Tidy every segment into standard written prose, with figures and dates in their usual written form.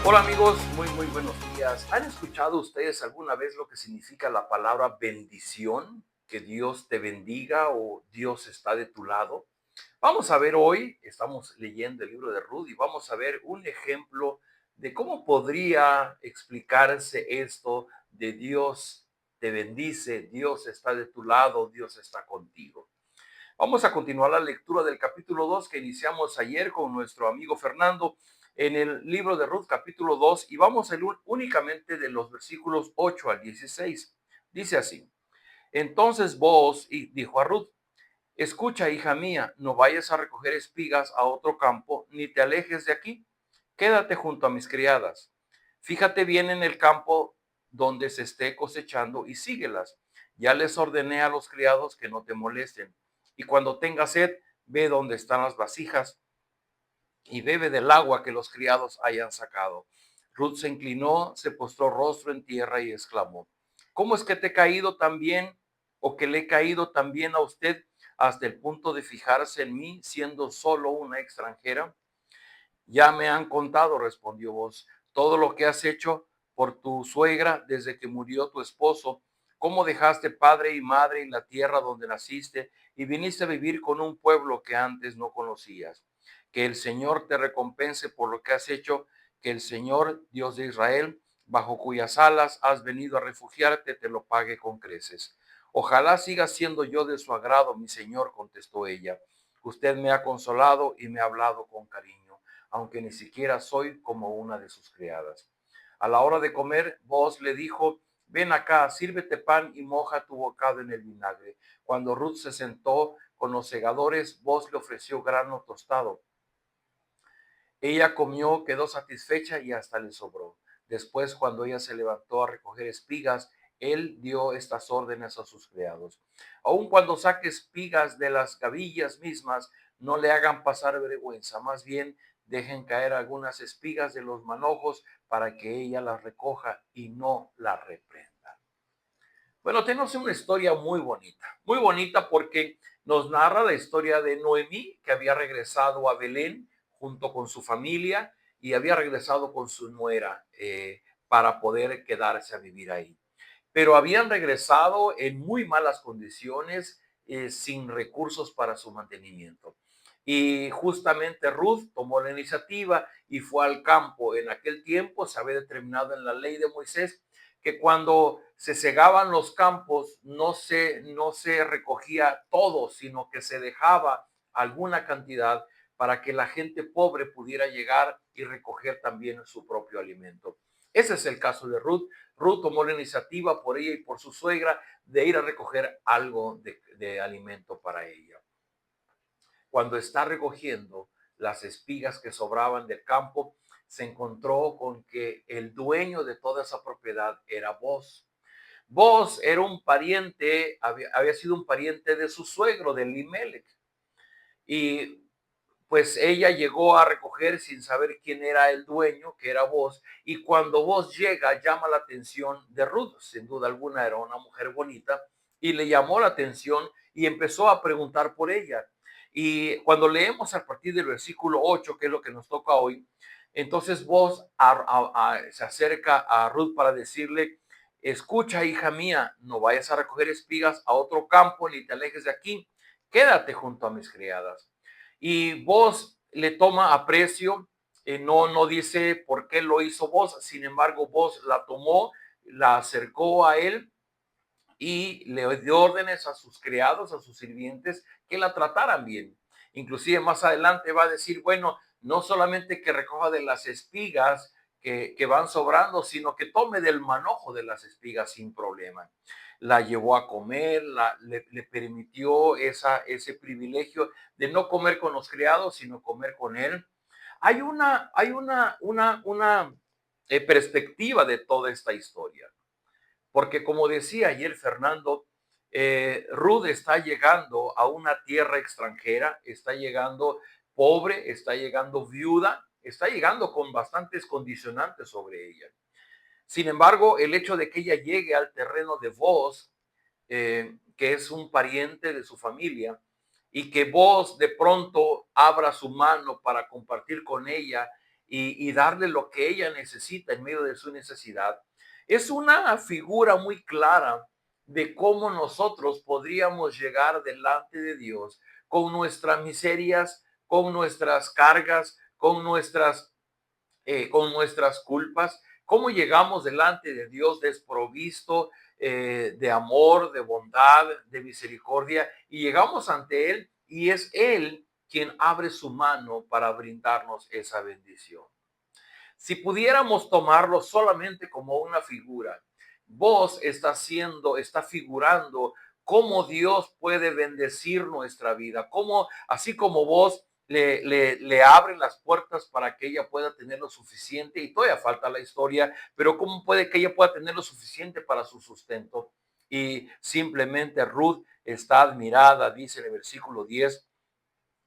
Hola amigos, muy buenos días. ¿Han escuchado ustedes alguna vez lo que significa la palabra bendición? Que Dios te bendiga o Dios está de tu lado. Vamos a ver hoy, estamos leyendo el libro de Ruth y vamos a ver un ejemplo de cómo podría explicarse esto de Dios te bendice, Dios está de tu lado, Dios está contigo. Vamos a continuar la lectura del capítulo 2 que iniciamos ayer con nuestro amigo Fernando en el libro de Ruth capítulo 2 y vamos a ir únicamente de los versículos 8 al 16. Dice así: Entonces vos dijo a Ruth: Escucha, hija mía, no vayas a recoger espigas a otro campo, ni te alejes de aquí. Quédate junto a mis criadas. Fíjate bien en el campo donde se esté cosechando y síguelas. Ya les ordené a los criados que no te molesten. Y cuando tengas sed, ve donde están las vasijas y bebe del agua que los criados hayan sacado. Ruth se inclinó, se postró rostro en tierra y exclamó: ¿Cómo es que te he caído también, o que le he caído también a usted hasta el punto de fijarse en mí, siendo solo una extranjera? Ya me han contado, respondió vos, todo lo que has hecho por tu suegra desde que murió tu esposo, cómo dejaste padre y madre en la tierra donde naciste y viniste a vivir con un pueblo que antes no conocías. Que el Señor te recompense por lo que has hecho, que el Señor, Dios de Israel, bajo cuyas alas has venido a refugiarte, te lo pague con creces. Ojalá siga siendo yo de su agrado, mi Señor, contestó ella. Usted me ha consolado y me ha hablado con cariño, aunque ni siquiera soy como una de sus criadas. A la hora de comer, Boaz le dijo: Ven acá, sírvete pan y moja tu bocado en el vinagre. Cuando Ruth se sentó con los segadores, Boaz le ofreció grano tostado. Ella comió, quedó satisfecha y hasta le sobró. Después, cuando ella se levantó a recoger espigas, él dio estas órdenes a sus criados: Aun cuando saque espigas de las gavillas mismas, no le hagan pasar vergüenza, más bien dejen caer algunas espigas de los manojos para que ella las recoja y no la reprenda. Bueno, tenemos una historia muy bonita porque nos narra la historia de Noemí, que había regresado a Belén junto con su familia y había regresado con su nuera para poder quedarse a vivir ahí. Pero habían regresado en muy malas condiciones, sin recursos para su mantenimiento. Y justamente Ruth tomó la iniciativa y fue al campo. En aquel tiempo se había determinado en la ley de Moisés que cuando se segaban los campos no se recogía todo, sino que se dejaba alguna cantidad para que la gente pobre pudiera llegar y recoger también su propio alimento. Ese es el caso de Ruth. Ruth tomó la iniciativa por ella y por su suegra de ir a recoger algo de alimento para ella. Cuando está recogiendo las espigas que sobraban del campo, se encontró con que el dueño de toda esa propiedad era Boaz. Boaz era un pariente, había sido un pariente de su suegro, de Elimelech. Y pues ella llegó a recoger sin saber quién era el dueño, que era Boaz, y cuando Boaz llega, llama la atención de Ruth. Sin duda alguna era una mujer bonita, y le llamó la atención y empezó a preguntar por ella. Y cuando leemos a partir del versículo 8, que es lo que nos toca hoy, entonces Boaz se acerca a Ruth para decirle: Escucha, hija mía, no vayas a recoger espigas a otro campo, ni te alejes de aquí, quédate junto a mis criadas. Y vos le toma aprecio, no dice por qué lo hizo vos, sin embargo vos la tomó, la acercó a él y le dio órdenes a sus criados, a sus sirvientes, que la trataran bien. Inclusive más adelante va a decir: bueno, no solamente que recoja de las espigas que van sobrando, sino que tome del manojo de las espigas sin problema. La llevó a comer, le permitió ese privilegio de no comer con los criados, sino comer con él. Hay una perspectiva de toda esta historia. Porque como decía ayer Fernando, Ruth está llegando a una tierra extranjera, está llegando pobre, está llegando viuda, está llegando con bastantes condicionantes sobre ella. Sin embargo, el hecho de que ella llegue al terreno de Boaz, que es un pariente de su familia, y que Boaz de pronto abra su mano para compartir con ella y darle lo que ella necesita en medio de su necesidad, es una figura muy clara de cómo nosotros podríamos llegar delante de Dios con nuestras miserias, con nuestras cargas, con nuestras culpas, cómo llegamos delante de Dios desprovisto de amor, de bondad, de misericordia, y llegamos ante Él y es Él quien abre su mano para brindarnos esa bendición. Si pudiéramos tomarlo solamente como una figura, vos está figurando cómo Dios puede bendecir nuestra vida, cómo así como vos le abren las puertas para que ella pueda tener lo suficiente, y todavía falta la historia, pero cómo puede que ella pueda tener lo suficiente para su sustento. Y simplemente Ruth está admirada, dice en el versículo 10,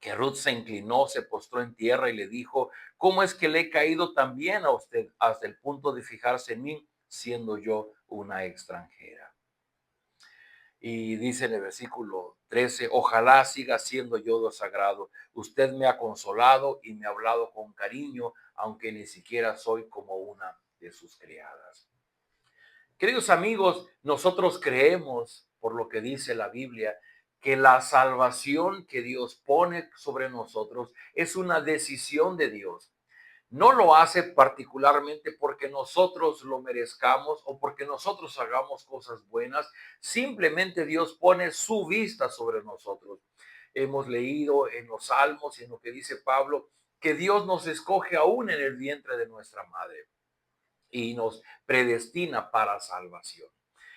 que Ruth se inclinó, se postró en tierra y le dijo: ¿cómo es que le he caído también a usted hasta el punto de fijarse en mí, siendo yo una extranjera? Y dice en el versículo 13: ojalá siga siendo yo de sagrado. Usted me ha consolado y me ha hablado con cariño, aunque ni siquiera soy como una de sus criadas. Queridos amigos, nosotros creemos, por lo que dice la Biblia, que la salvación que Dios pone sobre nosotros es una decisión de Dios. No lo hace particularmente porque nosotros lo merezcamos o porque nosotros hagamos cosas buenas. Simplemente Dios pone su vista sobre nosotros. Hemos leído en los Salmos y en lo que dice Pablo que Dios nos escoge aún en el vientre de nuestra madre y nos predestina para salvación.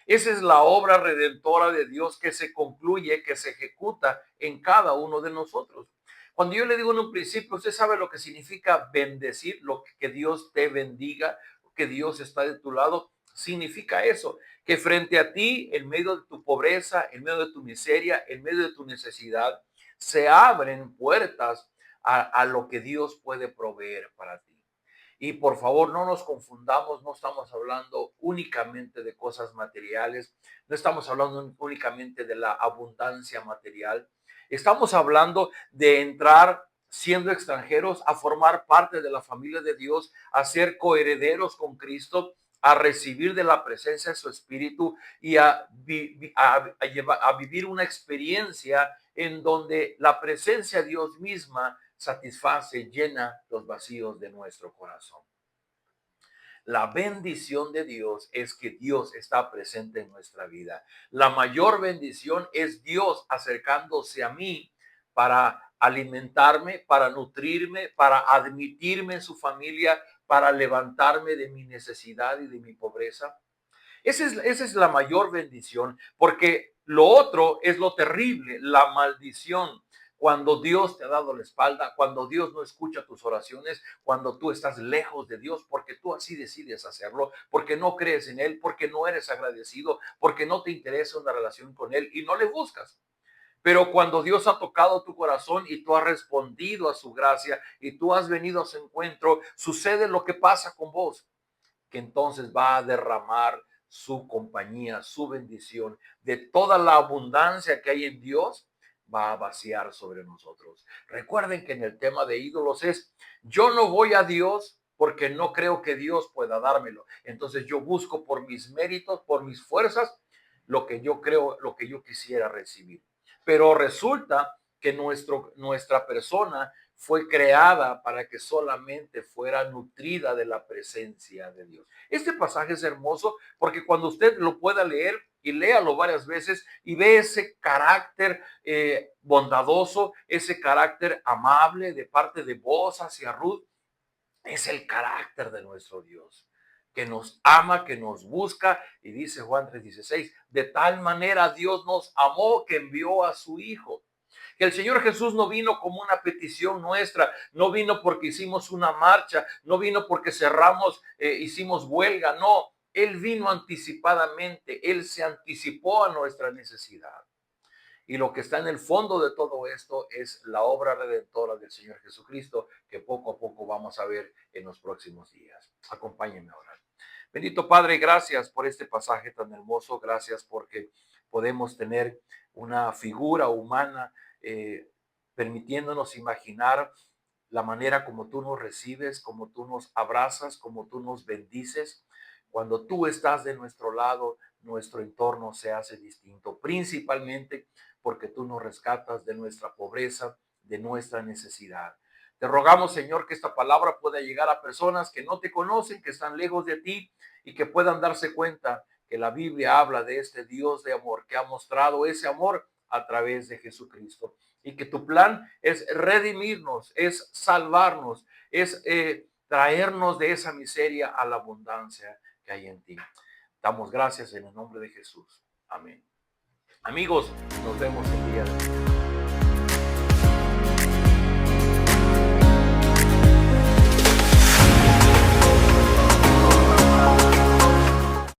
Esa es la obra redentora de Dios que se concluye, que se ejecuta en cada uno de nosotros. Cuando yo le digo en un principio, usted sabe lo que significa bendecir, lo que Dios te bendiga, que Dios está de tu lado, significa eso, que frente a ti, en medio de tu pobreza, en medio de tu miseria, en medio de tu necesidad, se abren puertas a lo que Dios puede proveer para ti. Y por favor, no nos confundamos, no estamos hablando únicamente de cosas materiales, no estamos hablando únicamente de la abundancia material, estamos hablando de entrar siendo extranjeros a formar parte de la familia de Dios, a ser coherederos con Cristo, a recibir de la presencia de su Espíritu y a vivir una experiencia en donde la presencia de Dios misma satisface, llena los vacíos de nuestro corazón. La bendición de Dios es que Dios está presente en nuestra vida. La mayor bendición es Dios acercándose a mí para alimentarme, para nutrirme, para admitirme en su familia, para levantarme de mi necesidad y de mi pobreza. Esa es la mayor bendición, porque lo otro es lo terrible, la maldición. Cuando Dios te ha dado la espalda, cuando Dios no escucha tus oraciones, cuando tú estás lejos de Dios, porque tú así decides hacerlo, porque no crees en Él, porque no eres agradecido, porque no te interesa una relación con Él y no le buscas. Pero cuando Dios ha tocado tu corazón y tú has respondido a su gracia y tú has venido a su encuentro, sucede lo que pasa con vos, que entonces va a derramar su compañía, su bendición, de toda la abundancia que hay en Dios, va a vaciar sobre nosotros. Recuerden que en el tema de ídolos es: yo no voy a Dios porque no creo que Dios pueda dármelo. Entonces yo busco por mis méritos, por mis fuerzas, lo que yo creo, lo que yo quisiera recibir. Pero resulta que nuestra persona fue creada para que solamente fuera nutrida de la presencia de Dios. Este pasaje es hermoso porque cuando usted lo pueda leer y léalo varias veces y ve ese carácter bondadoso, ese carácter amable de parte de vos hacia Ruth, es el carácter de nuestro Dios, que nos ama, que nos busca, y dice Juan 3:16, de tal manera Dios nos amó que envió a su Hijo. Que el Señor Jesús no vino como una petición nuestra, no vino porque hicimos una marcha, no vino porque cerramos, hicimos huelga, no. Él vino anticipadamente, Él se anticipó a nuestra necesidad. Y lo que está en el fondo de todo esto es la obra redentora del Señor Jesucristo, que poco a poco vamos a ver en los próximos días. Acompáñenme a orar. Bendito Padre, gracias por este pasaje tan hermoso. Gracias porque podemos tener una figura humana permitiéndonos imaginar la manera como tú nos recibes, como tú nos abrazas, como tú nos bendices. Cuando tú estás de nuestro lado, nuestro entorno se hace distinto, principalmente porque tú nos rescatas de nuestra pobreza, de nuestra necesidad. Te rogamos, Señor, que esta palabra pueda llegar a personas que no te conocen, que están lejos de ti y que puedan darse cuenta que la Biblia habla de este Dios de amor, que ha mostrado ese amor a través de Jesucristo. Y que tu plan es redimirnos, es salvarnos, es traernos de esa miseria a la abundancia que hay en ti. Damos gracias en el nombre de Jesús. Amén. Amigos, nos vemos el día de hoy.